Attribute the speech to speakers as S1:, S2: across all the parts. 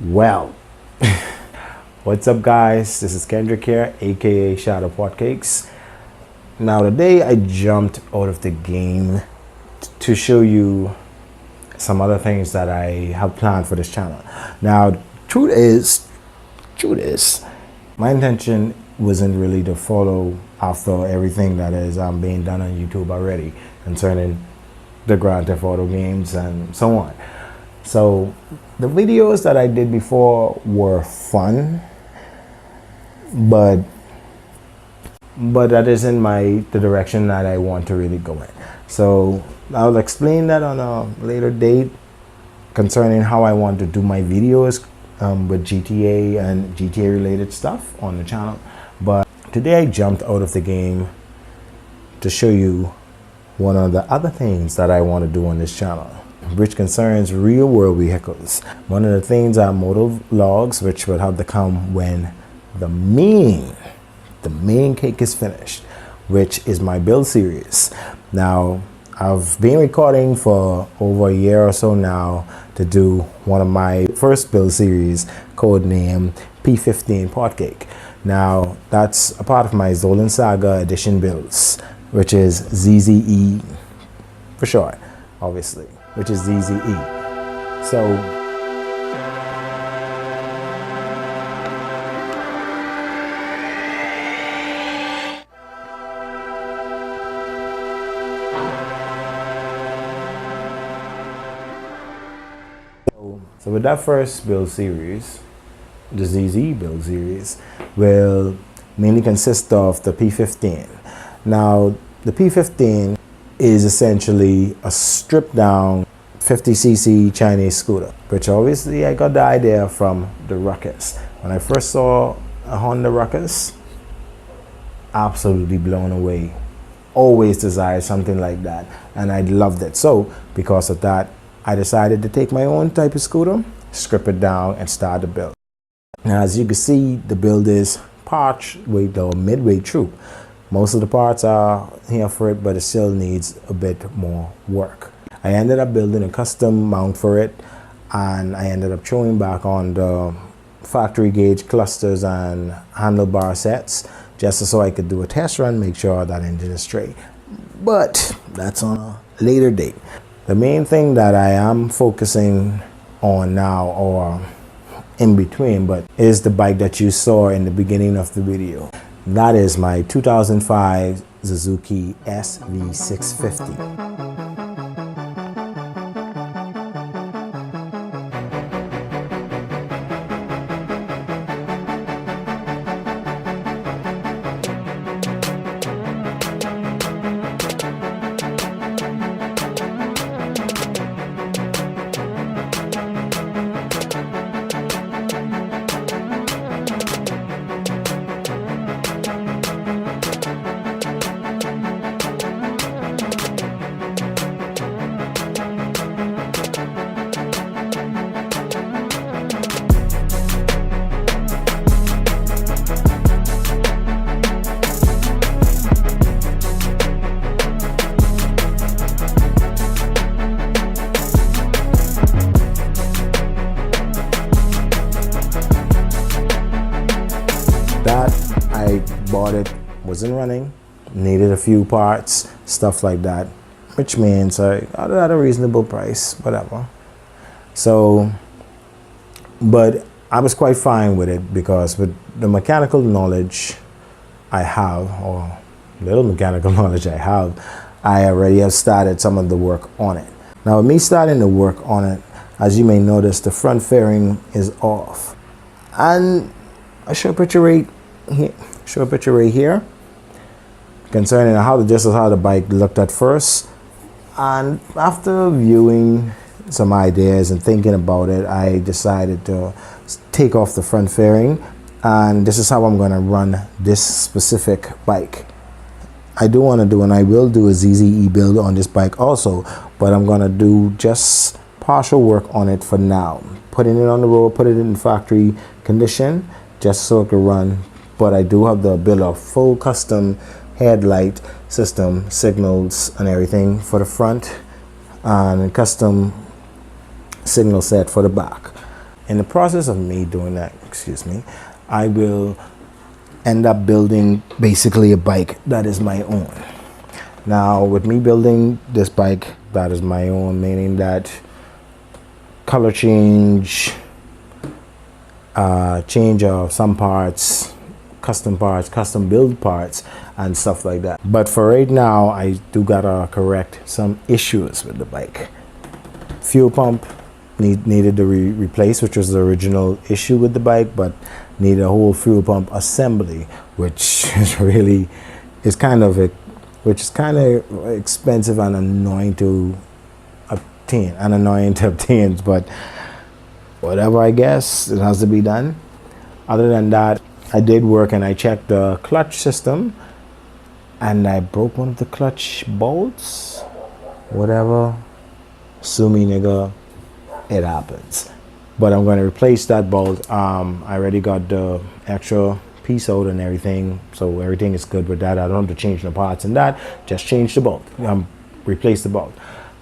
S1: Well, what's up guys, this is Kendrick here, aka Shadow-Potcakes. Now today I jumped out of the game to show you some other things that I have planned for this channel. Now truth is, my intention wasn't really to follow after everything that is being done on YouTube already concerning the Grand Theft Auto games and so on. So the videos that I did before were fun, but that isn't the direction that I want to really go in. So I'll explain that on a later date concerning how I want to do my videos with GTA and GTA related stuff on the channel. But today I jumped out of the game to show you one of the other things that I want to do on this channel, which concerns real world vehicles. One of the things are motor vlogs, which will have to come when the main cake is finished, which is my build series. Now I've been recording for over a year or so now to do one of my first build series, codenamed P15 Potcake. Now that's a part of my Zolan Saga edition builds, which is ZZE for short, obviously, which is ZZE. So with that first build series, the ZZ build series will mainly consist of the P15. Now the P15 is essentially a stripped down 50cc Chinese scooter, which obviously I got the idea from the Ruckus. When I first saw a Honda Ruckus, absolutely blown away. Always desired something like that, and I loved it. So because of that, I decided to take my own type of scooter, strip it down, and start the build. Now, as you can see, the build is midway through. Most of the parts are here for it, but it still needs a bit more work. I ended up building a custom mount for it, and I ended up throwing back on the factory gauge clusters and handlebar sets, just so I could do a test run, make sure that engine is straight. But that's on a later date. The main thing that I am focusing on now, or in between, but is the bike that you saw in the beginning of the video. That is my 2005 Suzuki SV650. That I bought it, wasn't running, needed a few parts, stuff like that, which means I got it at a reasonable price, whatever. So, but I was quite fine with it because with the mechanical knowledge I have, or little mechanical knowledge I have, I already have started some of the work on it. Now with me starting the work on it, as you may notice, the front fairing is off. And I show a picture right here concerning how the bike looked at first. And after viewing some ideas and thinking about it, I decided to take off the front fairing, and this is how I'm going to run this specific bike. I do want to do, and I will do, a ZZE build on this bike also, but I'm going to do just partial work on it for now. Putting it on the road, put it in factory condition, just so it can run but I do have the build a full custom headlight system, signals and everything for the front, and custom signal set for the back. In the process of me doing that, excuse me, I will end up building basically a bike that is my own. Now with me building this bike that is my own, meaning that color change, change of some parts, custom build parts and stuff like that. But for right now, I do gotta correct some issues with the bike. Fuel pump needed to replace, which was the original issue with the bike, but needed a whole fuel pump assembly, which is really kind of expensive and annoying to obtain, but whatever, I guess it has to be done. Other than that, I did work and I checked the clutch system and I broke one of the clutch bolts. Whatever, sue me, nigga, it happens. But I'm going to replace that bolt. I already got the extra piece out and everything, so everything is good with that. I don't have to change the parts and that, just change the bolt, replace the bolt.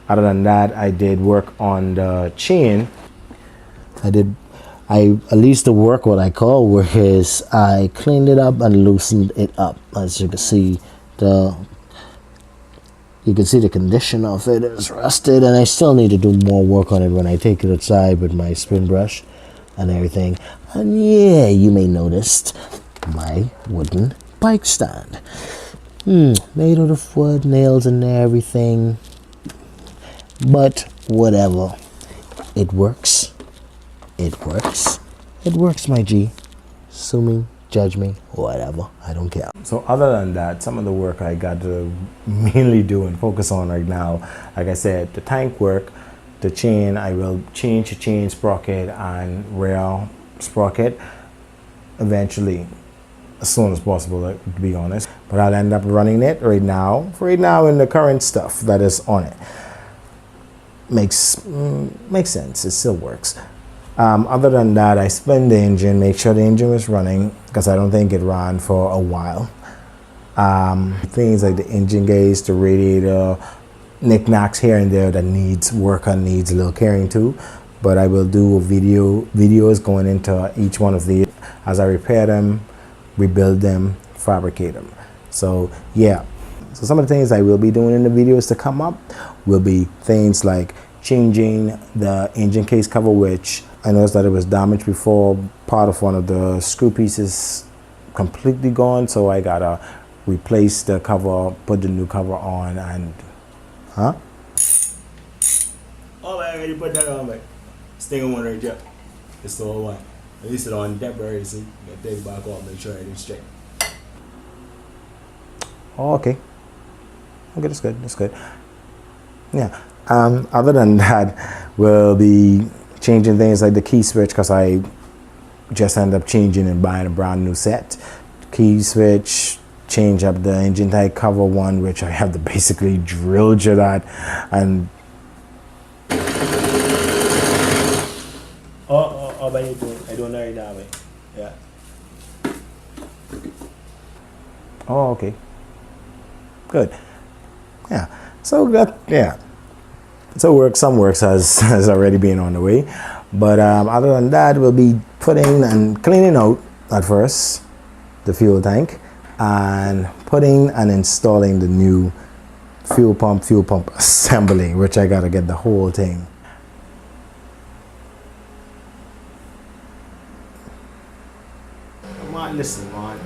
S1: Other than that, I did work on the chain. At least the work, what I call work, is I cleaned it up and loosened it up. As you can see, the condition of it is rusted, and I still need to do more work on it when I take it outside with my spin brush and everything. And yeah, you may notice my wooden bike stand, made out of wood, nails in there, everything. But whatever, it works. It works, my G. Sue me, judge me, whatever, I don't care. So other than that, some of the work I got to mainly do and focus on right now, like I said, the tank work, the chain, I will change the chain sprocket and rail sprocket eventually, as soon as possible, to be honest. But I'll end up running it right now in the current stuff that is on it. Makes sense, it still works. Other than that, I spin the engine, make sure the engine was running, because I don't think it ran for a while. Things like the engine gauge, the radiator, knickknacks here and there that needs work and needs a little caring too. But I will do videos going into each one of these as I repair them, rebuild them, fabricate them. So yeah, so some of the things I will be doing in the videos to come up will be things like changing the engine case cover, which I noticed that it was damaged before. Part of one of the screw pieces completely gone, so I gotta replace the cover, put the new cover on, and oh, I already put that on, but staying on one right there. It's the whole one. At least it's on temporary, so you gotta take it back off, make sure everything's straight. Oh, okay, that's good. Yeah. Other than that, we'll be changing things like the key switch, because I just end up changing and buying a brand new set. Key switch, change up the engine type cover one, which I have to basically drill to that, and but I don't know right now, mate. Yeah. Oh, okay. Good. Yeah. So that, yeah. So some works has already been on the way, but other than that, we'll be putting and cleaning out at first the fuel tank, and putting and installing the new fuel pump assembly, which I gotta get the whole thing. Man, listen, man.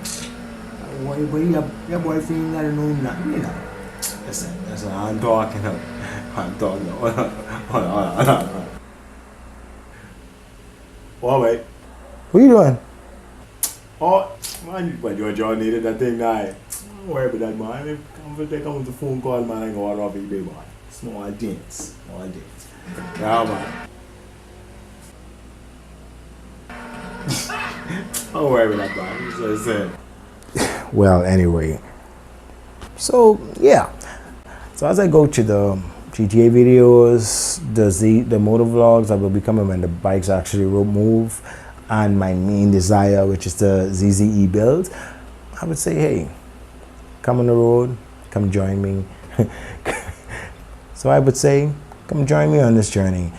S1: Your boyfriend gotta know nothing, you know. Listen, I'm talking now. Hold on. Oh, wait. What are you doing? Oh, man, but you needed that thing now. Don't worry about that, man. They come with the phone call, man, and go out of eBay, man. Small dents. Yeah, man. Don't worry about that, man. That's what I said. Well, anyway. So, yeah. So as I go to the GTA videos, the motor vlogs that will be coming when the bikes actually will move, and my main desire, which is the ZZE build, I would say, hey, come on the road, come join me. So I would say, come join me on this journey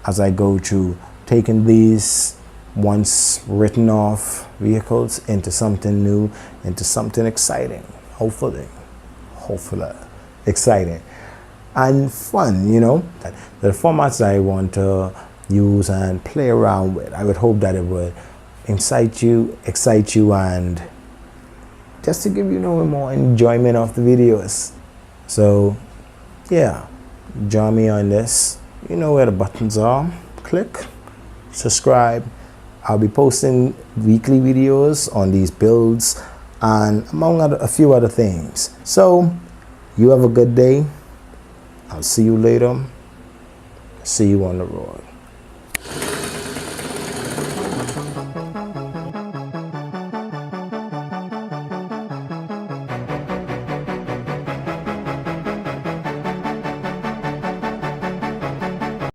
S1: as I go through taking these once written off vehicles into something new, into something exciting, hopefully exciting and fun, you know. The formats I want to use and play around with, I would hope that it would excite you, and just to give you more enjoyment of the videos. So yeah, join me on this. You know where the buttons are. Click, subscribe. I'll be posting weekly videos on these builds and among a few other things. So you have a good day. I'll see you later. See you on the road.